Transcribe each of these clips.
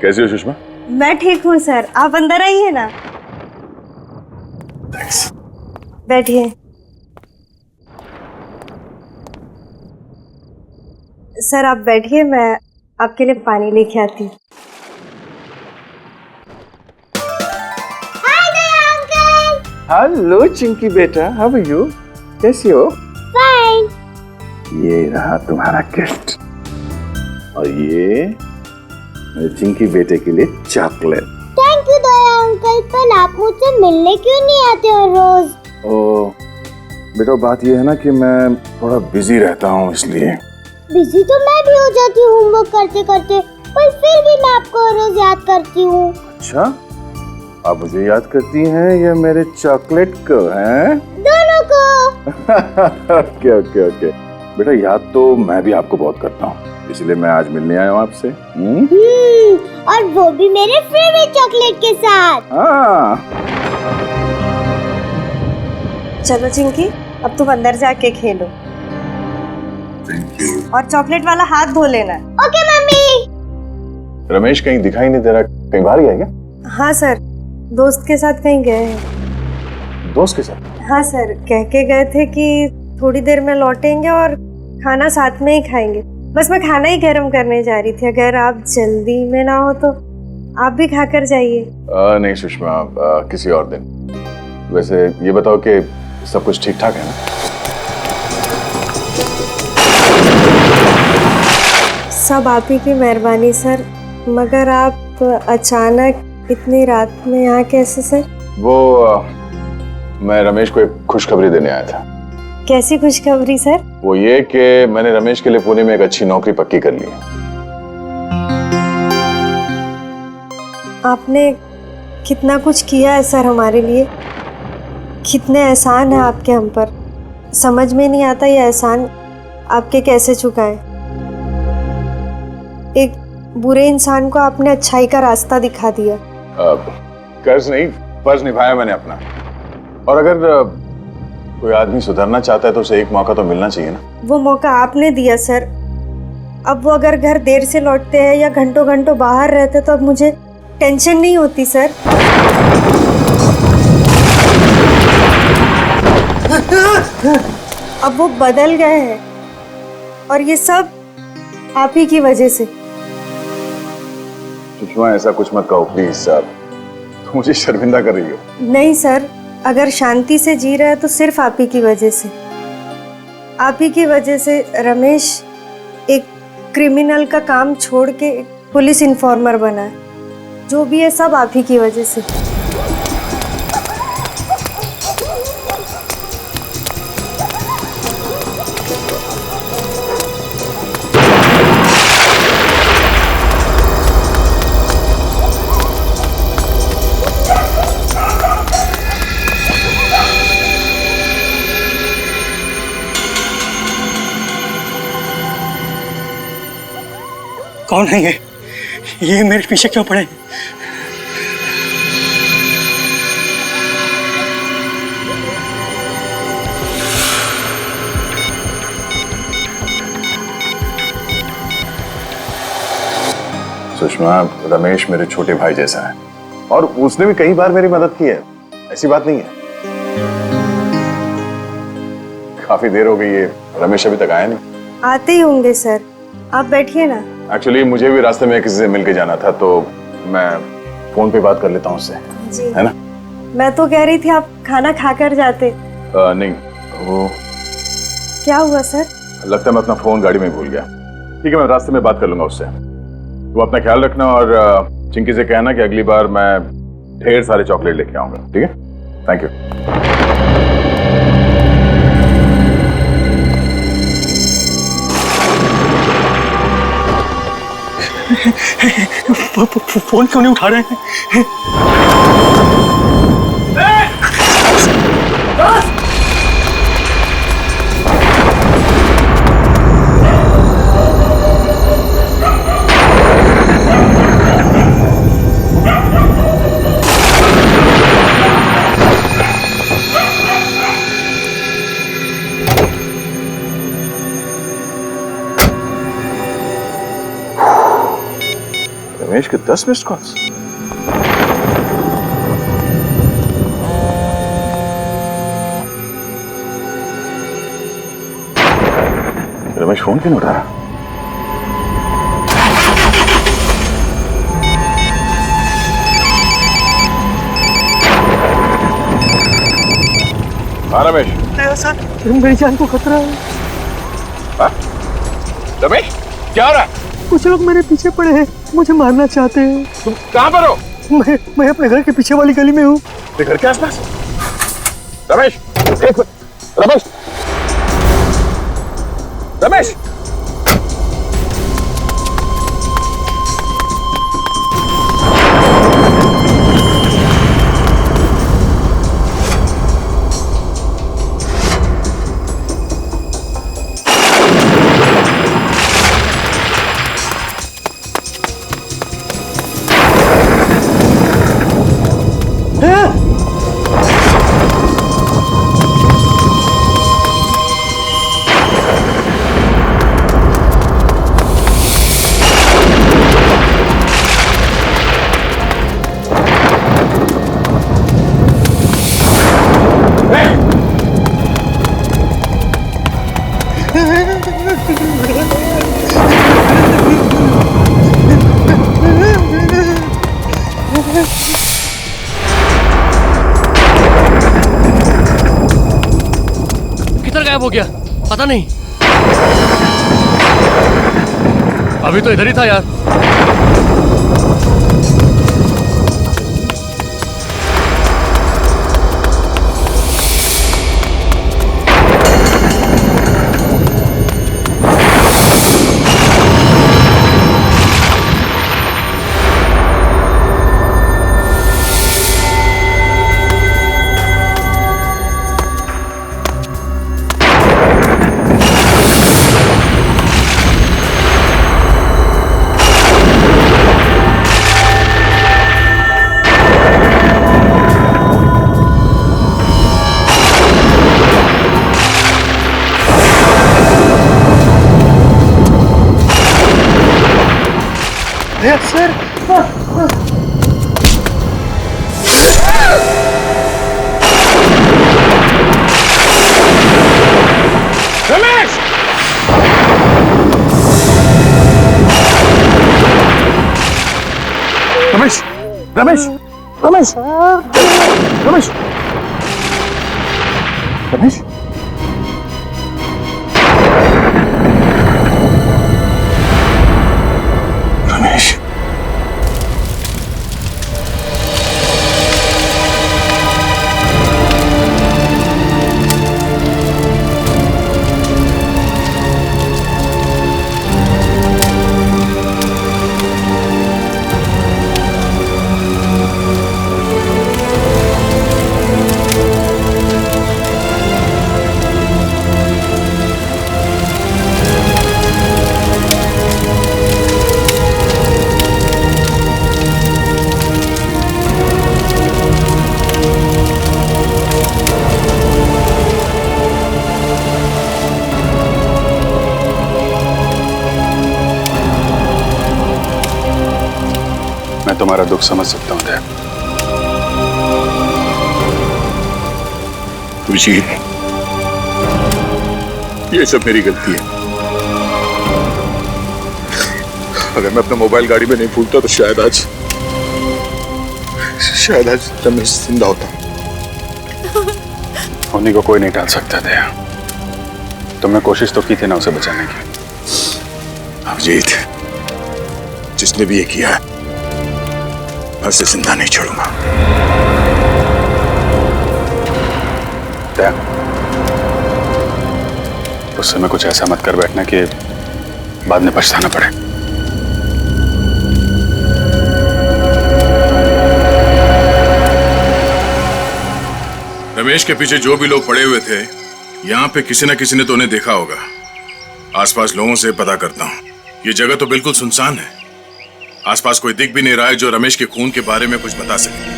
कैसी हो सुषमा? मैं ठीक हूँ सर, आप अंदर आइए ना। बैठिए। सर आप बैठिए, मैं आपके लिए पानी लेके आती हूँ। हेलो चिंकी बेटा, हाउ आर यू? कैसी हो? फाइन। ये रहा तुम्हारा गिफ्ट और ये मेरे चिंकी बेटे के लिए chocolate. Thank you Daya uncle, पर आप मुझसे मिलने क्यों नहीं आते हो रोज? ओ बेटा, बात ये है ना कि मैं थोड़ा बिजी रहता हूँ, इसलिए। बिजी तो मैं भी हो जाती हूँ होमवर्क करते करते, पर फिर भी मैं आपको रोज याद करती हूँ। अच्छा, आप मुझे याद करती हैं या मेरे चॉकलेट को? हैं? दोनों को। ओके ओके ओके बेटा, याद तो मैं भी आपको बहुत करता हूँ, इसलिए मैं आज मिलने आया हूँ आपसे। और वो भी मेरे फेवरेट चॉकलेट के साथ। हाँ। चलो चिंकी, अब तुम अंदर जाके खेलो और चॉकलेट वाला हाथ धो लेना। Okay mummy. रमेश कहीं दिखाई नहीं दे रहा, कहीं बाहर गया क्या? हाँ सर, दोस्त के साथ कहीं गए हैं। दोस्त के साथ? हाँ सर, कह के गए थे कि थोड़ी देर में लौटेंगे और खाना साथ में ही खाएंगे। बस मैं खाना ही गर्म करने जा रही थी, अगर आप जल्दी में ना हो तो आप भी खाकर जाइए। नहीं सुषमा, किसी और दिन। वैसे ये बताओ कि सब कुछ ठीक ठाक है ना? सब आप ही की मेहरबानी सर, मगर आप अचानक इतनी रात में यहाँ कैसे सर? वो मैं रमेश को एक खुशखबरी देने आया था। कैसी खुशखबरी सर? वो ये कि मैंने रमेश के लिए पुणे में एक अच्छी नौकरी पक्की कर ली है। आपने कितना कुछ किया है सर हमारे लिए, कितने एहसान है आपके हम पर। समझ में नहीं आता ये एहसान आपके कैसे चुकाएं। एक बुरे इंसान को आपने अच्छाई का रास्ता दिखा दिया। कर्ज नहीं, फर्ज निभाया मैंने अपना। और अगर कोई आदमी सुधरना चाहता है तो उसे एक मौका तो मिलना चाहिए ना। वो मौका आपने दिया सर। अब वो अगर घर देर से लौटते हैं या घंटों घंटों बाहर रहते तो अब मुझे टेंशन नहीं होती सर। अब वो बदल गए हैं और ये सब आप ही की वजह से। सुषमा, ऐसा कुछ मत कहो प्लीज साहब, तुम मुझे शर्मिंदा कर रही हो। नहीं सर, अगर शांति से जी रहे हैं तो सिर्फ आप ही की वजह से। आप ही की वजह से रमेश एक क्रिमिनल का काम छोड़ के पुलिस इन्फॉर्मर बना है। जो भी है सब आप ही की वजह से। कौन है ये मेरे पीछे क्यों पड़े? सुषमा, रमेश मेरे छोटे भाई जैसा है और उसने भी कई बार मेरी मदद की है, ऐसी बात नहीं है। काफी देर हो गई है, रमेश अभी तक आया नहीं। आते ही होंगे सर, आप बैठिए ना। एक्चुअली मुझे भी रास्ते में किसी से मिलके जाना था, तो मैं फोन पे बात कर लेता हूँ उससे। जी है ना? मैं तो कह रही थी आप खाना खाकर जाते। नहीं, वो क्या हुआ सर? लगता है मैं अपना फोन गाड़ी में भूल गया। ठीक है, मैं रास्ते में बात कर लूंगा उससे। तो अपना ख्याल रखना और चिंकी से कहना कि अगली बार मैं ढेर सारे चॉकलेट लेके आऊंगा। ठीक है? Thank you. फोन क्यों नहीं उठा रहे हैं? रमेश के 10 मिस्ड कॉल्स। रमेश फोन क्यों नहीं उठा रहा? हाँ रमेश। सर मेरी जान को खतरा है। हाँ? रमेश क्या हो रहा है? कुछ लोग मेरे पीछे पड़े हैं, मुझे मारना चाहते हैं। तुम कहाँ पर हो? मैं अपने घर के पीछे वाली गली में हूँ। तेरे घर के आसपास? रमेश एक मिनट। रमेश रमेश किधर गायब हो गया पता नहीं। अभी तो इधर ही था यार। सर रमेश रमेश रमेश रमेश रमेश रमेश रमेश मैं तुम्हारा दुख समझ सकता हूं दया। अभिजीत, ये सब मेरी गलती है। अगर मैं अपना मोबाइल गाड़ी में नहीं भूलता तो शायद आज रमेश जिंदा होता। होने को कोई नहीं टाल सकता दया। तुमने कोशिश तो की थी ना उसे बचाने की। अभिजीत, जिसने भी ये किया है मैं उसे जिंदा नहीं छोड़ूंगा। उस समय कुछ ऐसा मत कर बैठना कि बाद में पछताना पड़े। रमेश के पीछे जो भी लोग पड़े हुए थे, यहाँ पे किसी न किसी ने तो उन्हें देखा होगा। आसपास लोगों से पता करता हूँ। ये जगह तो बिल्कुल सुनसान है। आसपास कोई दिख भी नहीं रहा है जो रमेश के खून के बारे में कुछ बता सके।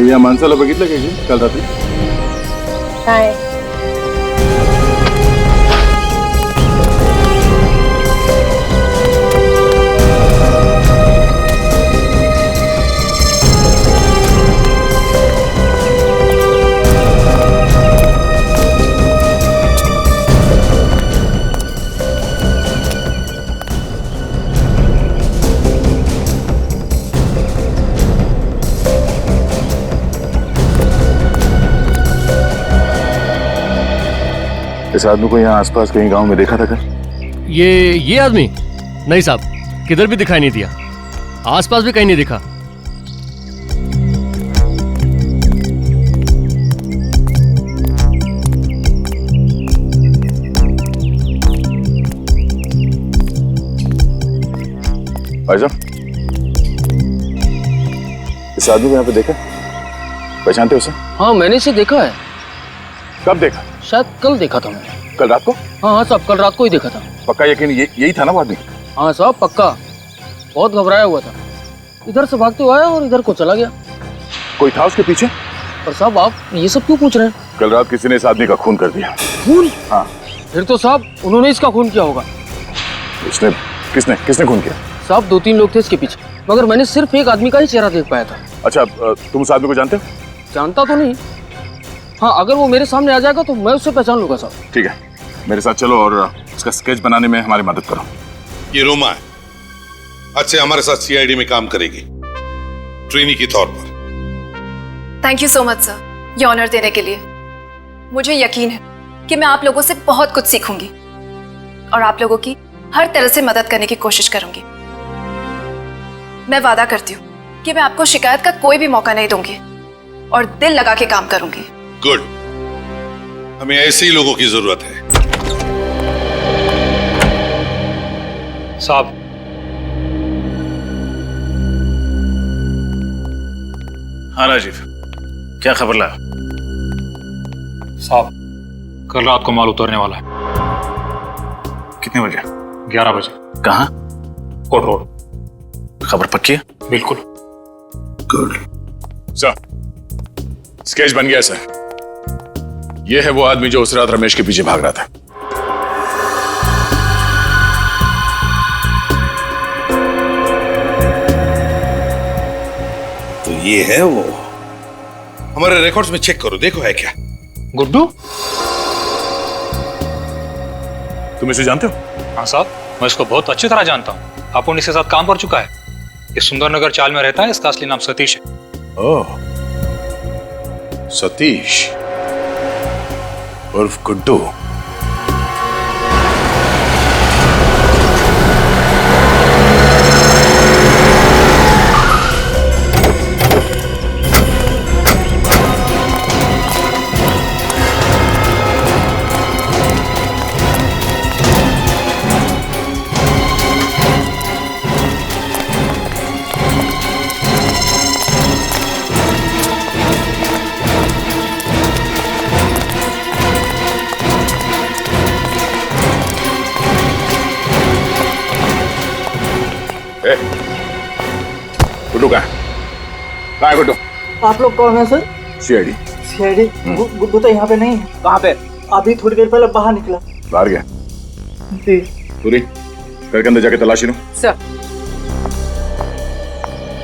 या माणसाला बघितलं का जी काल रात्री? काय इस आदमी को यहाँ आसपास कहीं गांव में देखा था क्या? ये आदमी? नहीं साहब, किधर भी दिखाई नहीं दिया, आसपास भी कहीं नहीं दिखा। भाईजान, इस आदमी को यहाँ पे देखा? पहचानते हो उसे? हाँ, मैंने इसे देखा है। कब देखा? शायद कल देखा था मैंने। कल रात को? हाँ साहब, कल रात को ही देखा था। पक्का यकीन यही था ना वो आदमी? हाँ साहब, पक्का। बहुत घबराया हुआ था, इधर से भागते हुए आया और इधर को चला गया। कोई था उसके पीछे? पर साहब आप ये सब क्यों पूछ रहे हैं? कल रात किसी ने इस आदमी का खून कर दिया। खून? हाँ। फिर तो साहब उन्होंने इसका खून किया होगा। उसने किसने किसने खून किया? साहब 2-3 लोग थे इसके पीछे, मगर मैंने सिर्फ एक आदमी का ही चेहरा देख पाया था। अच्छा, तुम उस आदमी को जानते हो? जानता तो नहीं, हाँ अगर वो मेरे सामने आ जाएगा तो मैं उससे पहचान लूंगा साहब। ठीक है, मेरे साथ चलो और उसका स्केच बनाने में हमारी मदद करो। ये रोमा है, आज से हमारे साथ सीआईडी में काम करेगी, ट्रेनी के तौर पर। Thank you so much sir, ये ऑनर देने के लिए। मुझे यकीन है कि मैं आप लोगों से बहुत कुछ सीखूंगी और आप लोगों की हर तरह से मदद करने की कोशिश करूंगी। मैं वादा करती हूँ कि मैं आपको शिकायत का कोई भी मौका नहीं दूंगी और दिल लगा के काम करूंगी। गुड, हमें ऐसे ही लोगों की जरूरत है। साहब, हाँ राजीव, क्या खबर लाया? साहब कल रात को माल उतरने वाला है। कितने बजे? 11 बजे। कहाँ? कोट रोड। खबर पक्की है? बिल्कुल। गुड सर, स्केच बन गया सर। यह है वो आदमी जो उस रात रमेश के पीछे भाग रहा था। तो ये है वो। हमारे रिकॉर्ड्स में चेक करो, देखो है क्या। गुड्डू? तुम इसे जानते हो? हाँ साहब, मैं इसको बहुत अच्छी तरह जानता हूँ। अपुन इसके साथ काम कर चुका है। ये सुंदरनगर चाल में रहता है। इसका असली नाम सतीश है। ओह, सतीश उर्फ गुड्डू। गुड्डू कहाँ है गुड्डू? आप लोग कौन है सर? सीआईडी। सीआईडी? गुड्डू तो यहाँ पे नहीं है। कहाँ पे? अभी थोड़ी देर पहले बाहर निकला। बाहर गया? जी। पूरी घर के अंदर जाके तलाशी लो। सर।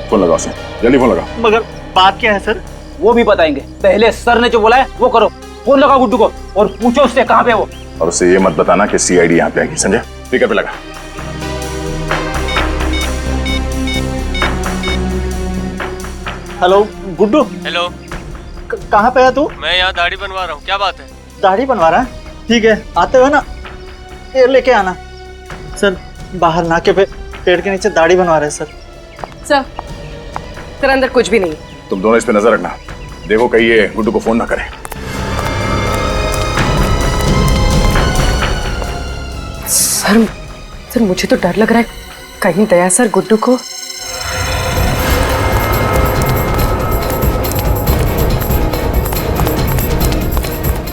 फोन लगाओ सर, जल्दी फोन लगाओ। मगर बात क्या है सर? वो भी बताएंगे, पहले सर ने जो बोला है वो करो। फोन लगाओ गुड्डू को और पूछो उससे कहाँ पे वो। और उससे ये मत बताना कि सीआईडी यहाँ पे आएगी, समझा? स्पीकर पे लगा। हेलो गुड्डू। हेलो, कहाँ पे है तू? मैं यहाँ दाढ़ी बनवा रहा हूँ, क्या बात है? दाढ़ी बनवा रहा है? ठीक है, आते हुए ना ये लेके आना। सर बाहर नाके पे पेड़ के नीचे दाढ़ी बनवा रहे हैं सर। सर अंदर कुछ भी नहीं। तुम दोनों इस पे नजर रखना, देखो कहीं ये गुड्डू को फोन ना करे। सर मुझे तो डर लग रहा है, कहीं दया सर गुड्डू को।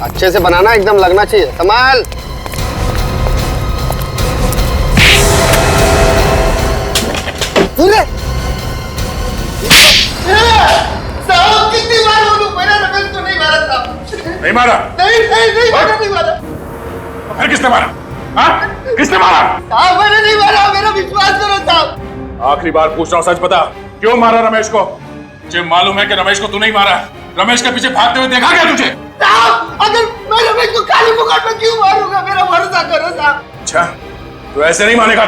अच्छे से बनाना, एकदम लगना चाहिए। कमाल। साहब कितनी नहीं मारा? नहीं नहीं नहीं मारा, नहीं मारा। फिर किसने मारा? हाँ? किसने मारा? साहब मैंने नहीं मारा, मेरा विश्वास करो साहब। आखिरी बार पूछ रहा हूँ, सच बता, क्यों मारा रमेश को? मुझे मालूम है कि रमेश को तू नहीं मारा। रमेश के पीछे भागते हुए देखा क्या तुझे? साहब अगर मैं रमेश को काली मुकुट में क्यों मारूंगा, मेरा भरोसा करो साहब। अच्छा, तू ऐसे नहीं मानेगा।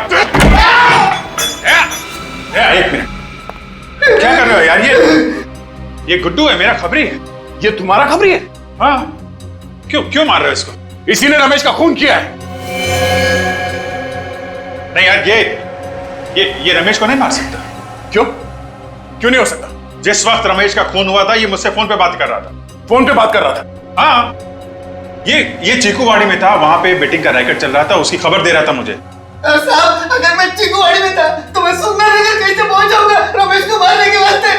एक मिनट, क्या कर रहे हो यार? ये गुड्डू है, मेरा खबरी है। ये तुम्हारा खबरी है? हाँ। क्यों क्यों मार रहे हो इसको? इसी ने रमेश का खून किया है। नहीं यार, ये रमेश को नहीं मार सकता। क्यों क्यों नहीं हो सकता? जिस वक्त रमेश का खून हुआ था, ये मुझसे फोन पे बात कर रहा था। फोन पे बात कर रहा था? हाँ। ये चीकूवाड़ी में था, वहां पे बेटिंग का रैकेट चल रहा था, उसकी खबर दे रहा था मुझे। साहब अगर मैं चीकूवाड़ी में था तो मैं सुंदरनगर कैसे पहुंच जाऊंगा रमेश को मारने के वास्ते?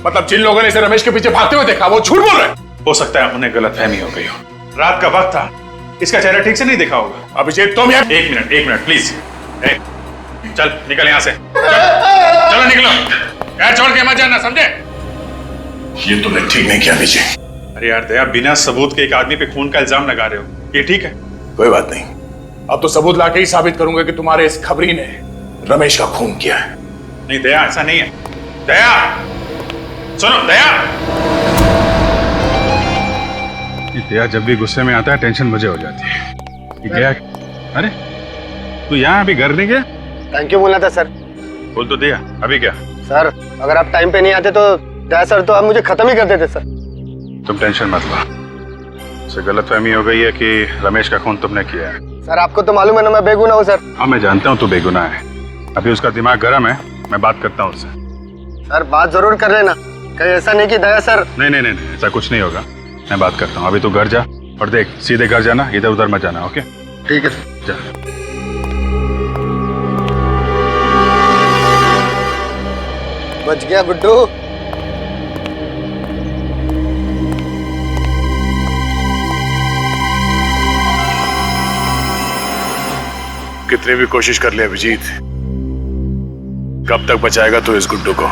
मतलब जिन लोगों ने इसे रमेश के पीछे भागते हुए देखा, वो झूठ बोल रहे हैं। हो सकता है उन्हें गलतफहमी हो गई हो। रात का वक्त था, इसका चेहरा ठीक से नहीं देखा होगा। अभिषेक तुम यार, एक मिनट प्लीज। चल निकल यहाँ से, चलो निकलो यार, छोड़ के मत जाना, समझे? ये तुमने ठीक नहीं किया अभिषेक। अरे यार दया, बिना सबूत के एक आदमी पे खून का इल्जाम लगा रहे हो, ये ठीक है? कोई बात नहीं, अब तो सबूत लाके ही साबित करूंगा कि तुम्हारे इस खबरी ने रमेश का खून किया है। नहीं दया, ऐसा नहीं है। दया सुनो, दया जब भी गुस्से में आता है टेंशन मुझे हो जाती है। ये गया? अरे तू यहाँ अभी घर नहीं गया? थैंक यू बोला था सर। बोल तो दिया, अभी क्या? सर अगर आप टाइम पे नहीं आते तो दया सर तो आप मुझे खत्म ही कर देते सर। तुम टेंशन मत लो, उसे गलतफहमी हो गई है कि रमेश का खून तुमने किया है। सर आपको तो मालूम है ना मैं बेगुनाह हूँ सर। हाँ मैं जानता हूँ तू बेगुनाह है, अभी उसका दिमाग गर्म है, मैं बात करता हूँ उससे। सर बात जरूर कर लेना, कहीं ऐसा नहीं कि दया सर। नहीं, ऐसा कुछ नहीं होगा, मैं बात करता हूँ। अभी तू घर जा और देख, सीधे घर जाना, इधर उधर मत जाना। ओके ठीक है सर। जा। बच गया गुड्डू। कितनी भी कोशिश कर ले अभिजीत, कब तक बचाएगा तू इस गुड्डू को?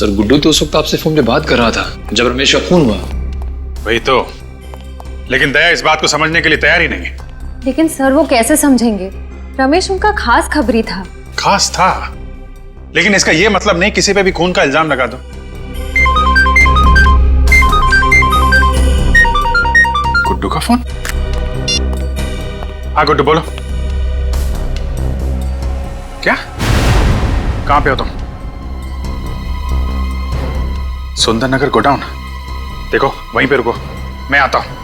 सर गुड्डू तो उस वक्त आपसे फोन पे बात कर रहा था जब रमेश का खून हुआ। वही तो, लेकिन दया इस बात को समझने के लिए तैयार ही नहीं है। लेकिन सर वो कैसे समझेंगे? रमेश उनका खास खबरी था। खास था, लेकिन इसका ये मतलब नहीं किसी पे भी खून का इल्जाम लगा दो। गुड्डू का फोन? हाँ गुड्डू बोलो। क्या? कहां पे हो तुम? सुंदर नगर गोडाउन? देखो वहीं पे रुको, मैं आता हूं।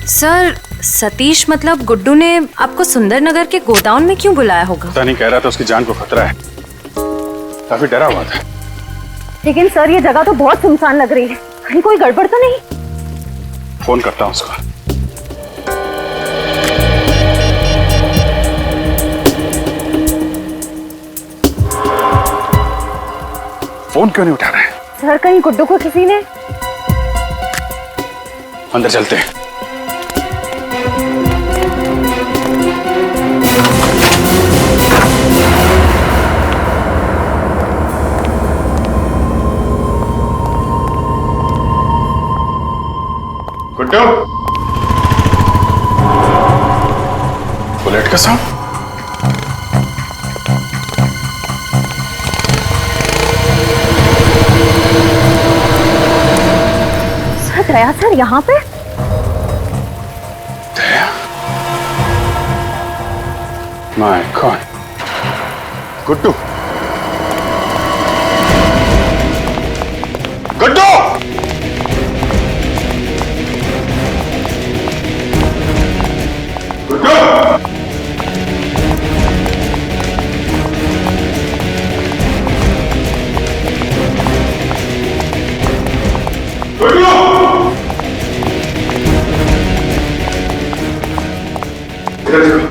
सर सतीश मतलब गुड्डू ने आपको सुंदरनगर के गोडाउन में क्यों बुलाया होगा? पता नहीं, कह रहा था उसकी जान को खतरा है, काफी डरा हुआ था। लेकिन सर ये जगह तो बहुत सुनसान लग रही है, कहीं कोई गड़बड़ तो नहीं? फोन करता हूं उसको। फोन क्यों नहीं उठा रहा है? सर कहीं गुड्डू को किसी ने? अंदर चलते हैं। गुड्डू, बुलेट का साउंड? सर दया सर यहाँ पे? Daya? My god. Guddu, Guddu!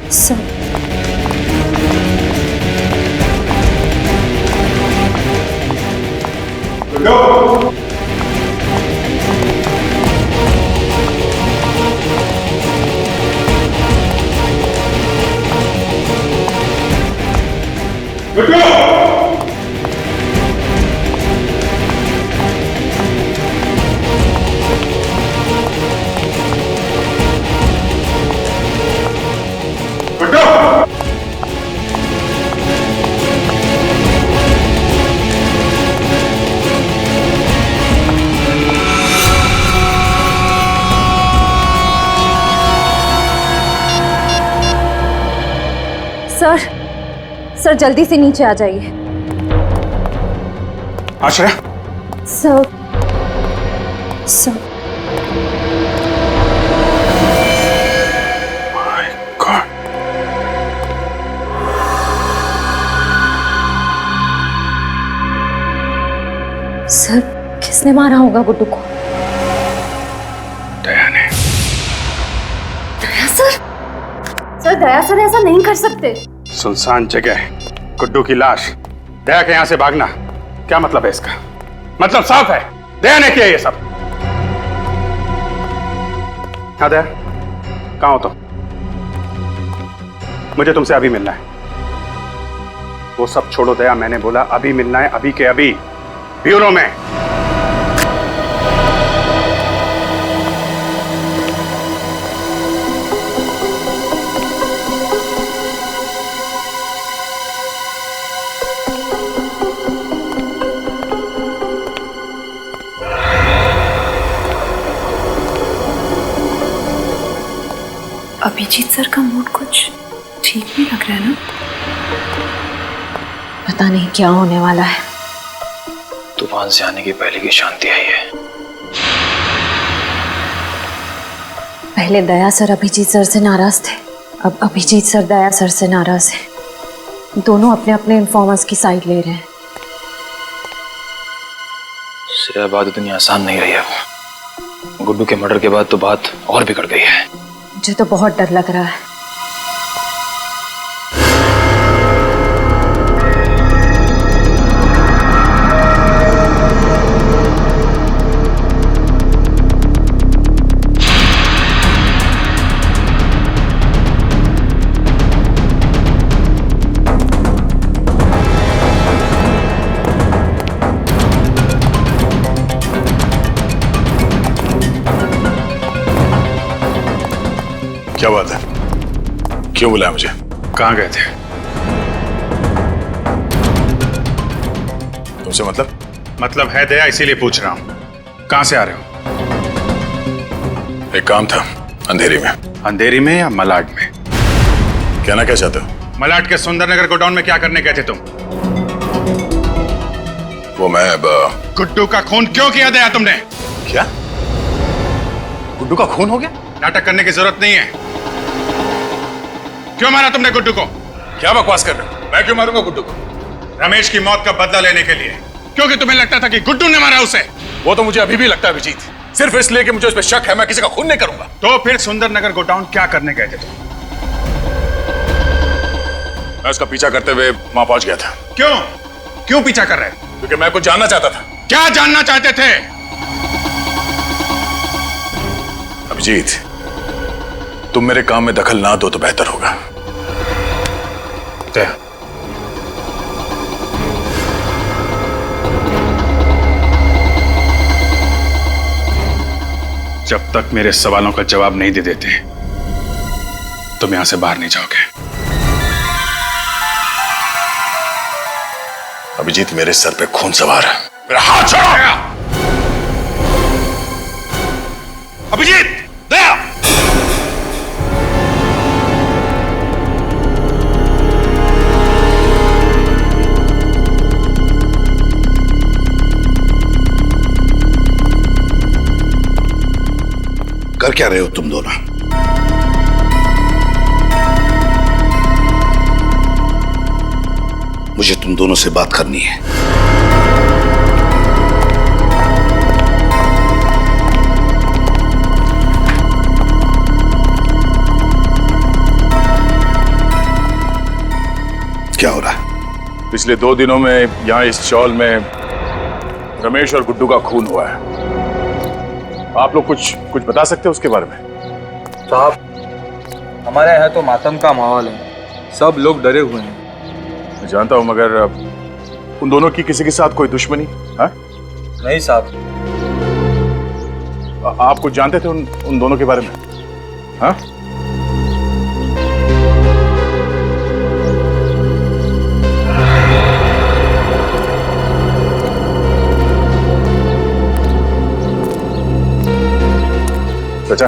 Sir sir sir जल्दी से नीचे आ जाइए। Ashray? Sir sir my god. Sir किसने मारा होगा गुड्डू को? दया ने। Daya sir? Sir Daya sir ऐसा नहीं कर सकते। सुनसान जगह, गुड्डू की लाश, दया के यहां से भागना, क्या मतलब है इसका? मतलब साफ है, दया ने किया ये सब। हाँ दया, कहां हो तुम? मुझे तुमसे अभी मिलना है। वो सब छोड़ो दया, मैंने बोला अभी मिलना है, अभी के अभी, ब्यूरो में। अभिजीत सर का मूड कुछ ठीक ठीक नहीं लग रहा है ना? पता नहीं क्या होने वाला है। तूफान से आने की पहले की शांति आई है। पहले दया सर अभिजीत सर से नाराज थे, अब अभिजीत सर दया सर से नाराज हैं। दोनों अपने अपने इन्फॉर्मर्स की साइड ले रहे हैं। श्रेया बात इतनी आसान नहीं रही अब। गुड्डू के मर्डर के बाद तो बात और बिगड़ गई है। मुझे तो बहुत डर लग रहा है। क्या बात है? क्यों बुलाया मुझे? कहाँ गए थे? तुमसे मतलब है दया, इसीलिए पूछ रहा हूँ। कहाँ से आ रहे हो? एक काम था अंधेरी में। अंधेरी में या मलाड में? कहना क्या चाहते हो? मलाड के सुंदरनगर गोडाउन में क्या करने गए थे तुम? वो मैं गुड्डू का खून क्यों किया दया तुमने? क्या? गुड्डू का खून हो गया? नाटक करने की जरूरत नहीं है। क्यों मारा तुमने गुड्डू को? क्या बकवास कर रहे हो? मैं क्यों मारूंगा गुड्डू को? रमेश की मौत का बदला लेने के लिए, क्योंकि तुम्हें लगता था कि गुड्डू ने मारा उसे। वो तो मुझे अभी भी लगता है अभिजीत, सिर्फ इसलिए कि मुझे उस पर शक है। मैं किसी का खून नहीं करूंगा। तो फिर सुंदरनगर गोडाउन क्या करने गए थे तुम? मैं उसका पीछा करते हुए वहां पहुंच गया था। क्यों पीछा कर रहे? क्योंकि मैं कुछ जानना चाहता था। क्या जानना चाहते थे? अभिजीत, तुम मेरे काम में दखल ना दो तो बेहतर होगा। जब तक मेरे सवालों का जवाब नहीं दे देते तुम यहां से बाहर नहीं जाओगे। अभिजीत, मेरे सर पे खून सवार है। मेरा हाथ छोड़ो! अभिजीत! दया! कर क्या रहे हो तुम दोनों? मुझे तुम दोनों से बात करनी है। क्या हो रहा है? पिछले 2 दिनों में यहाँ इस चौल में रमेश और गुड्डू का खून हुआ है। आप लोग कुछ बता सकते हो उसके बारे में? साहब, हमारे यहाँ तो मातम का माहौल है, सब लोग डरे हुए हैं। मैं जानता हूँ, मगर उन दोनों की किसी के साथ कोई दुश्मनी? हाँ? नहीं साहब। आप कुछ जानते थे उन दोनों के बारे में? हाँ? चाचा,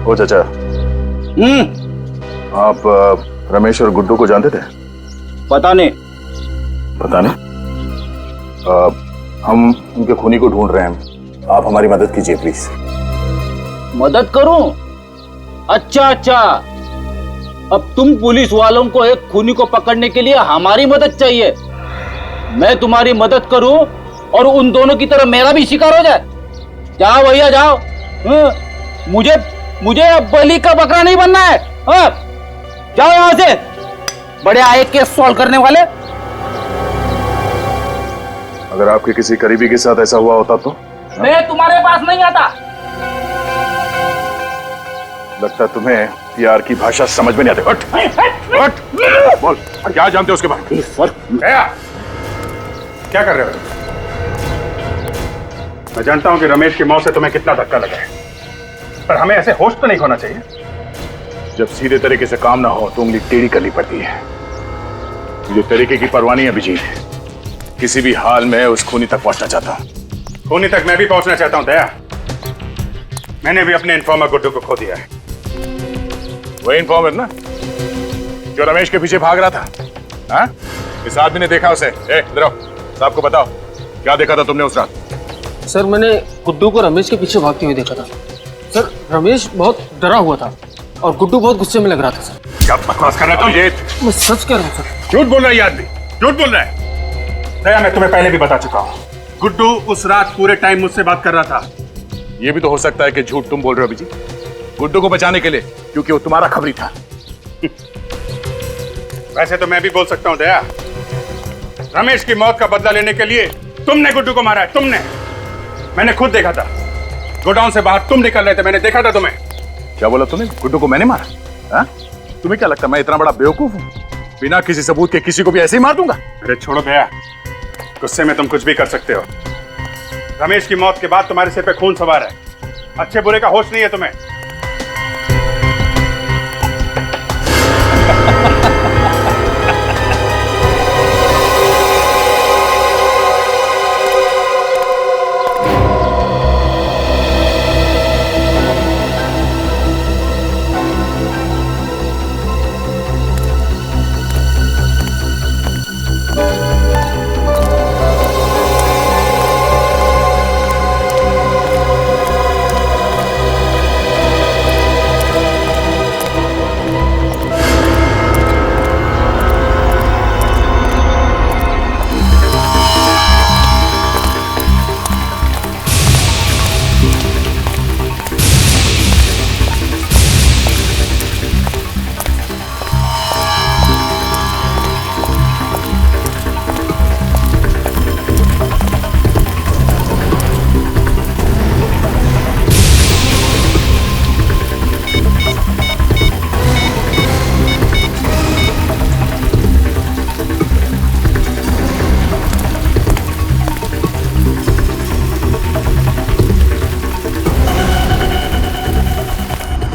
ओ चाचा, आप रमेश और गुड्डू को जानते थे? पता नहीं। हम उनके खूनी को ढूंढ रहे हैं। आप हमारी मदद कीजिए प्लीज। मदद करूं? अच्छा, अब तुम पुलिस वालों को एक खूनी को पकड़ने के लिए हमारी मदद चाहिए। मैं तुम्हारी मदद करूं और उन दोनों की तरह मेरा भी शिकार हो जाए? जाओ भैया जाओ। मुझे अब बलि का बकरा नहीं बनना है। जाओ यहां से, बड़े आए केस सॉल्व करने वाले। अगर आपके किसी करीबी के साथ ऐसा हुआ होता तो? मैं तुम्हारे पास नहीं आता। लगता तुम्हें प्यार की भाषा समझ में नहीं आती। हट, बोल, क्या जानते हो उसके बारे में? क्या कर रहे हो? मैं जानता हूं कि रमेश की मौत से तुम्हें कितना धक्का लगा है, पर हमें ऐसे होश तो नहीं खोना चाहिए। जब सीधे तरीके से काम ना हो तो उंगली टेढ़ी करनी पड़ती है। मुझे तरीके की परवाह नहीं है अभिजीत, किसी भी हाल में उस खूनी तक पहुंचना चाहता हूं। खूनी तक मैं भी पहुंचना चाहता हूं दया। मैंने भी अपने इन्फॉर्मर गुड्डू को खो दिया है। वही इन्फॉर्मर ना जो रमेश के पीछे भाग रहा था? हाँ? इस आदमी ने देखा उसे। इधर आओ, साहब को बताओ क्या देखा था तुमने उस रात? सर मैंने गुड्डू को रमेश के पीछे भागते हुए देखा था। सर रमेश बहुत डरा हुआ था और गुड्डू बहुत गुस्से में लग रहा था। सर क्या बकवास कर रहा था ये? मैं सच कह रहा हूँ सर। झूठ बोल रहा है ये आदमी, झूठ बोल रहा है। दया, मैं तुम्हें पहले भी बता चुका हूँ, गुड्डू उस रात पूरे टाइम मुझसे बात कर रहा था। ये भी तो हो सकता है कि झूठ तुम बोल रहे हो अभिजीत, गुड्डू को बचाने के लिए, क्योंकि वो तुम्हारा खबरी था। वैसे तो मैं भी बोल सकता हूँ दया, रमेश की मौत का बदला लेने के लिए तुमने गुड्डू को मारा है, तुमने। मैंने खुद देखा था, गोडाउन से बाहर तुम निकल रहे थे, मैंने देखा था तुम्हें। क्या बोला तुमने? गुड्डू को मैंने मारा? हाँ? तुम्हें क्या लगता है मैं इतना बड़ा बेवकूफ हूँ? बिना किसी सबूत के किसी को भी ऐसे ही मार दूंगा? अरे छोड़ो दया, गुस्से में तुम कुछ भी कर सकते हो। रमेश की मौत के बाद तुम्हारे सिर पे खून सवार है, अच्छे बुरे का होश नहीं है तुम्हें।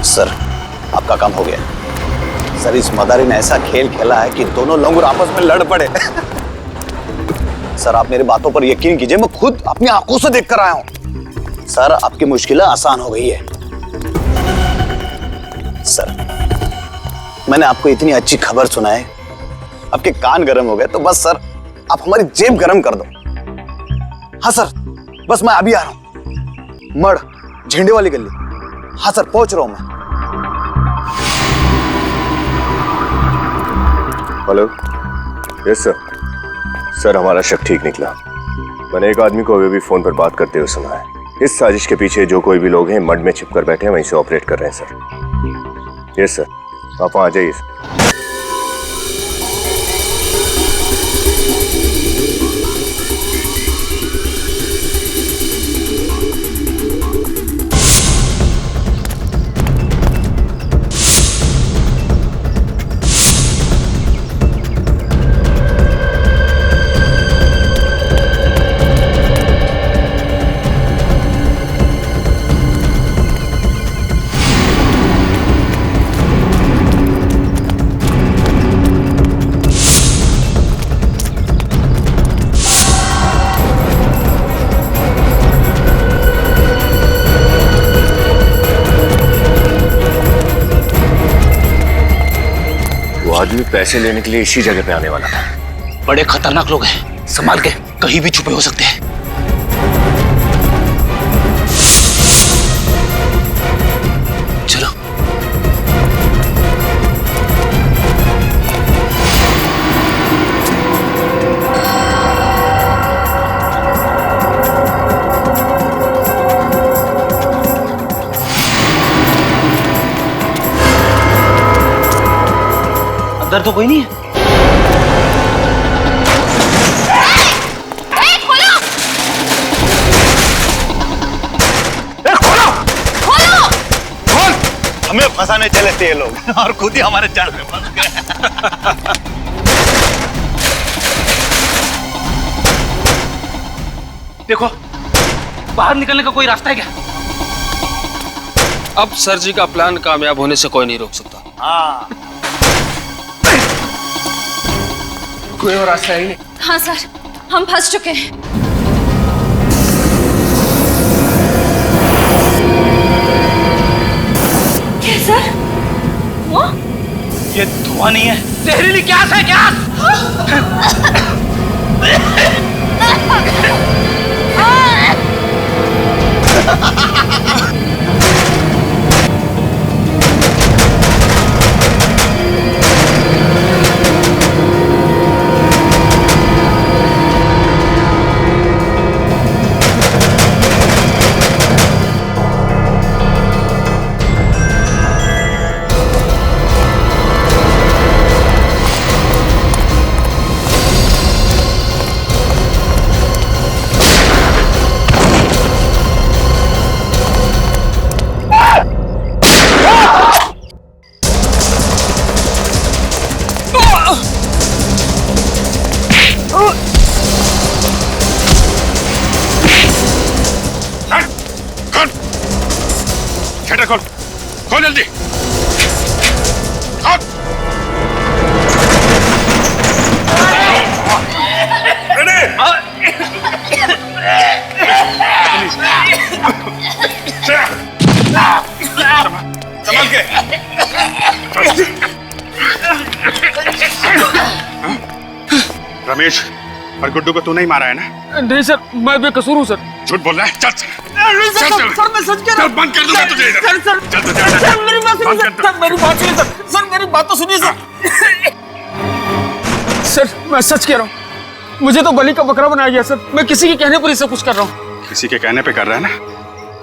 सर आपका काम हो गया। सर इस मदारी ने ऐसा खेल खेला है कि दोनों लंगूर आपस में लड़ पड़े। सर आप मेरी बातों पर यकीन कीजिए, मैं खुद अपनी आंखों से देख कर आया हूं। सर आपकी मुश्किलें आसान हो गई है। सर मैंने आपको इतनी अच्छी खबर सुनाई, आपके कान गर्म हो गए, तो बस सर आप हमारी जेब गर्म कर दो। हाँ सर, बस मैं अभी आ रहा हूं, मड़ झंडे वाली गली। हाँ सर पहुंच रहा हूं मैं। हेलो। Yes sir. सर हमारा शक ठीक निकला। मैंने एक आदमी को अभी भी फोन पर बात करते हुए सुना है। इस साजिश के पीछे जो कोई भी लोग हैं मड में छिपकर बैठे हैं, वहीं से ऑपरेट कर रहे हैं सर। यस सर, आप वहां आ जाइए सर। आदमी पैसे लेने के लिए इसी जगह पे आने वाला था। बड़े खतरनाक लोग हैं, संभाल के, कहीं भी छुपे हो सकते हैं। चलो। अंदर तो कोई नहीं है। हमें फंसाने चले थे ये लोग और खुद ही हमारे जाल में फंस गए। देखो बाहर निकलने का कोई रास्ता है क्या? अब सर जी का प्लान कामयाब होने से कोई नहीं रोक सकता। हाँ कोई और रास्ता ही नहीं। हाँ सर, हम फंस चुके हैं। क्या सर? वो ये धुआं नहीं है, जहरीली गैस है, गैस। खोल, खोल जल्दी। खोल। संभाल के। रमेश और गुड्डू को तू नहीं मारा है ना? नहीं सर, मैं बेकसूर हूँ सर। झूठ बोल रहा है? चल सर मैं सच कह रहा हूँ। बंद कर दूंगा तुझे इधर। सर मेरी बात सुनिए सर, मेरी बात सुनिए सर, मेरी बात तो सुनिए सर। सर मैं सच कह रहा हूँ, मुझे तो बलि का बकरा बनाया गया सर। मैं किसी के कहने पर ही सब कुछ कर रहा हूँ। किसी के कहने पे कर रहा है ना,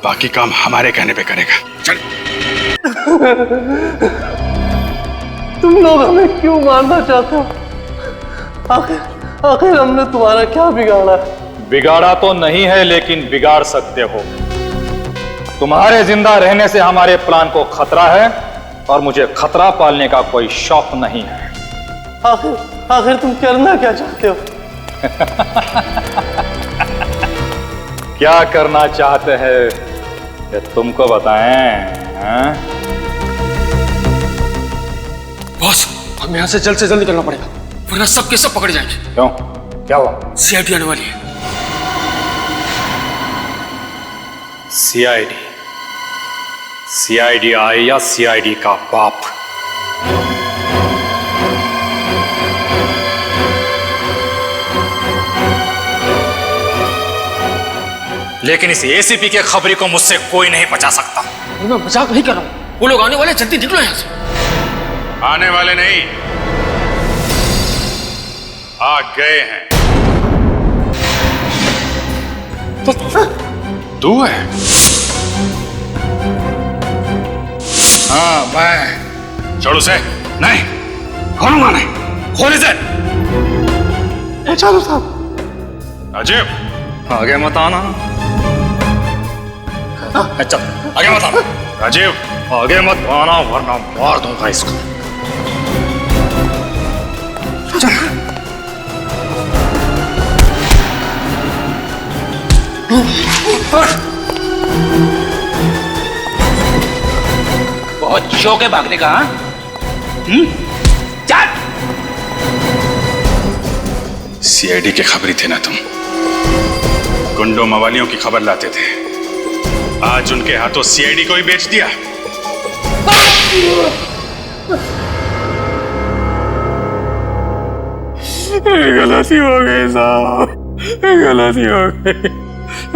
बाकी काम हमारे कहने पे करेगा। चल। तुम लोग हमें क्यों मारना चाहते हो? आखिर हमने तुम्हारा क्या बिगाड़ा है? बिगाड़ा तो नहीं है, लेकिन बिगाड़ सकते हो। तुम्हारे जिंदा रहने से हमारे प्लान को खतरा है और मुझे खतरा पालने का कोई शौक नहीं है। आखिर तुम करना क्या चाहते हो? क्या करना चाहते हैं ये तुमको बताएं? बॉस, हमें यहाँ से जल्द निकलना पड़ेगा, वरना सब के सब पकड़ जाएंगे। क्यों? क्या हुआ? सीआईडी आने वाली है। सीआईडी? सीआईडी आए या सीआईडी का बाप? लेकिन इस एसीपी के खबरी को मुझसे कोई नहीं बचा सकता। मैं मजाक नहीं कर रहा हूँ, वो लोग आने वाले, जल्दी निकलो यहाँ से। आने वाले नहीं, आ गए हैं। तू है? हाँ मैं। छोड़ उसे। नहीं, खोलूंगा नहीं। खोल इसे। चलो साहब। राजीव, आगे मत आना। चल आगे मत आना। राजीव, आगे मत आना वरना मार दूंगा इसको। बहुत शौक है भागने का, हाँ? चल। सीआईडी के खबरी थे ना तुम? गुंडों मवालियों की खबर लाते थे, आज उनके हाथों सीआईडी को ही बेच दिया। गलती हो गई साहब, गलती हो गई,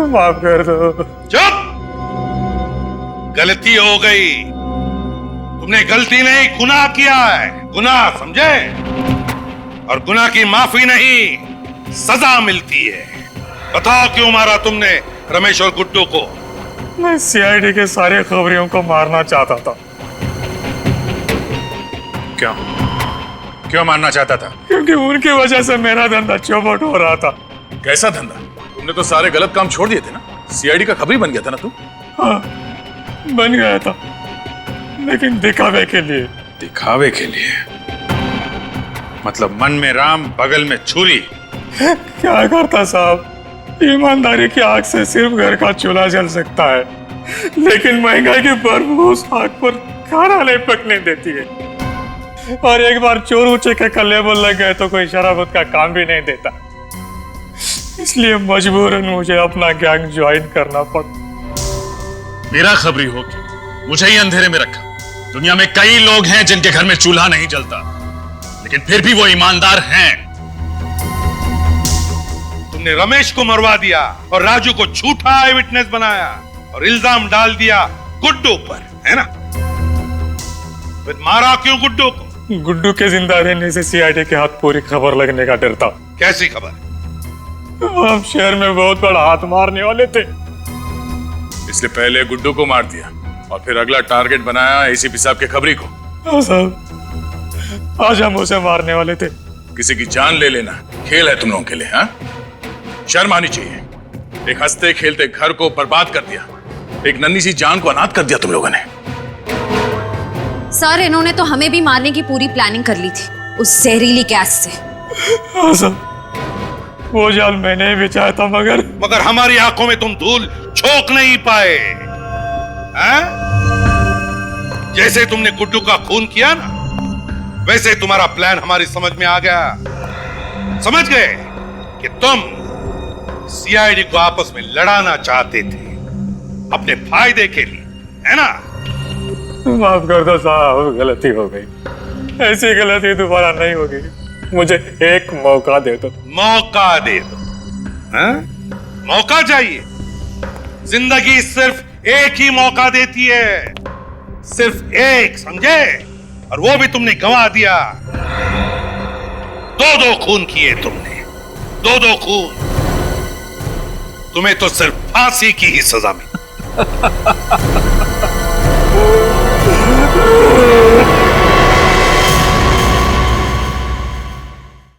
माफ कर दो। चुप! गलती हो गई। तुमने गलती नहीं, गुनाह किया है। गुनाह, समझे? और गुनाह की माफी नहीं, सजा मिलती है। बताओ क्यों मारा तुमने रमेश और गुड्डू को? मैं सीआईडी के सारे खबरियों को मारना चाहता था। क्यों? क्यों मारना चाहता था? क्योंकि उनकी वजह से मेरा धंधा चौपट हो रहा था। कैसा धंधा? तुमने तो सारे गलत काम छोड़ दिए थे ना। सीआईडी का खबरी बन गया था ना तू? हाँ, बन गया था, लेकिन दिखावे के लिए। दिखावे के लिए? मतलब मन में राम बगल में छुरी। क्या करता साहब, ईमानदारी की आग से सिर्फ घर का चूल्हा जल सकता है, लेकिन महंगाई की बदबू उस आग पर खाना नहीं पकने देती है। और एक बार चोर ऊंचे के कल्ले बोल लग गए तो कोई शराबत का काम भी नहीं देता। इसलिए मजबूरन मुझे अपना गैंग ज्वाइन करना पड़ा। मेरा खबरी हो कि मुझे ही अंधेरे में रखा, दुनिया में कई लोग हैं जिनके घर में चूल्हा नहीं जलता, लेकिन फिर भी वो ईमानदार हैं। तुमने रमेश को मरवा दिया और राजू को झूठा आई विटनेस बनाया और इल्जाम डाल दिया गुड्डू पर, है ना? फिर मारा क्यों गुड्डू को? गुड्डू के जिंदा रहने से सीआईडी के हाथ पूरी खबर लगने का डर था। कैसी खबर? हम शहर में बहुत बड़ा हाथ मारने वाले थे, इसलिए पहले गुड्डू को मार दिया और फिर अगला टारगेट बनाया एसीपी साहब के खबरी को। हाँ साहब, आज हम उसे मारने वाले थे। किसी की जान ले लेना खेल है तुम लोगों के लिए, हाँ? शर्म आनी चाहिए। एक हंसते खेलते घर को बर्बाद कर दिया, एक नन्ही सी जान को अनाथ कर दिया तुम लोगों ने। सर, इन्होंने तो हमें भी मारने की पूरी प्लानिंग कर ली थी उस जहरीली गैस से। हाँ साहब, वो जाल मैंने ही बिछाया था, मगर हमारी आंखों में तुम धूल झोंक नहीं पाए, हैं? जैसे तुमने गुड्डू का खून किया ना, वैसे तुम्हारा प्लान हमारी समझ में आ गया। समझ गए कि तुम सीआईडी को आपस में लड़ाना चाहते थे अपने फायदे के लिए, है ना? माफ कर दो साहब, गलती हो गई। ऐसी गलती दोबारा नहीं होगी। मुझे एक मौका दे दो। मौका दे दो, हैं? मौका चाहिए? जिंदगी सिर्फ एक ही मौका देती है, सिर्फ एक, समझे? और वो भी तुमने गंवा दिया। दो खून किए तुमने, दो खून। तुम्हें तो सिर्फ फांसी की ही सजा मिली।